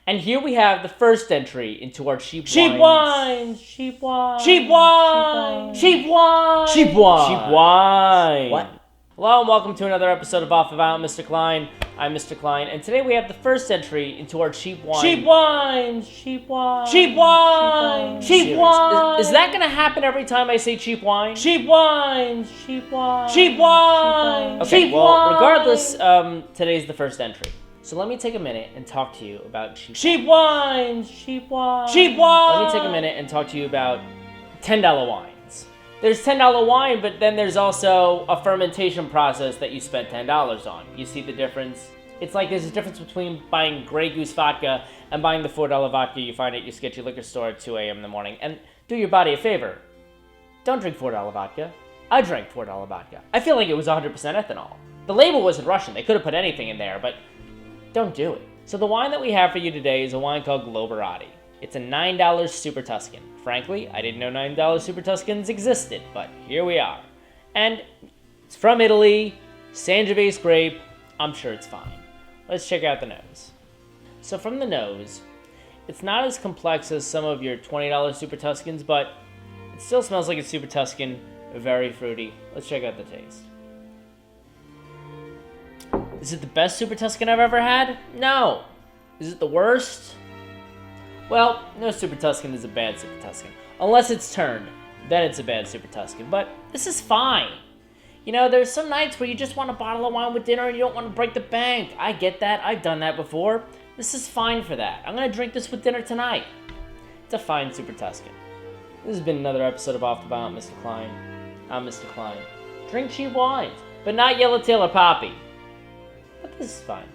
And here we have the first entry into our cheap wines. Cheap wines! Cheap wines! Cheap wines! Cheap wines! Cheap wine! Cheap wine! What? Hello and welcome to another episode of Off About Mr. Klein. I'm Mr. Klein, and today we have the first entry into our cheap wine. Cheap wines! Cheap wines! Cheap wines! Cheap wines! Is that gonna happen every time I say cheap wine? Cheap wines! Cheap wines! Cheap wine! Okay, Cheap well, wine! regardless, today's the first entry. So let me take a minute and talk to you about Cheap wines! Cheap wines! Cheap wine! Let me take a minute and talk to you about $10 wines. There's $10 wine, but then there's also a fermentation process that you spent $10 on. You see the difference? It's like there's a difference between buying Grey Goose vodka and buying the $4 vodka you find at your sketchy liquor store at 2 a.m. in the morning. And do your body a favor. Don't drink $4 vodka. I drank $4 vodka. I feel like it was 100% ethanol. The label wasn't Russian. They could have put anything in there, but don't do it. So the wine that we have for you today is a wine called Globerati. It's a $9 Super Tuscan. Frankly, I didn't know $9 Super Tuscans existed, but here we are. And it's from Italy, Sangiovese grape. I'm sure it's fine. Let's check out the nose. So from the nose, it's not as complex as some of your $20 Super Tuscans, but it still smells like a Super Tuscan, very fruity. Let's check out the taste. Is it the best Super Tuscan I've ever had? No. Is it the worst? Well, no Super Tuscan is a bad Super Tuscan. Unless it's turned, then it's a bad Super Tuscan. But this is fine. You know, there's some nights where you just want a bottle of wine with dinner and you don't want to break the bank. I get that. I've done that before. This is fine for that. I'm going to drink this with dinner tonight. It's a fine Super Tuscan. This has been another episode of Off the Bound, Mr. Klein. I'm Mr. Klein. Drink cheap wines, but not Yellowtail or Poppy. But this is fine.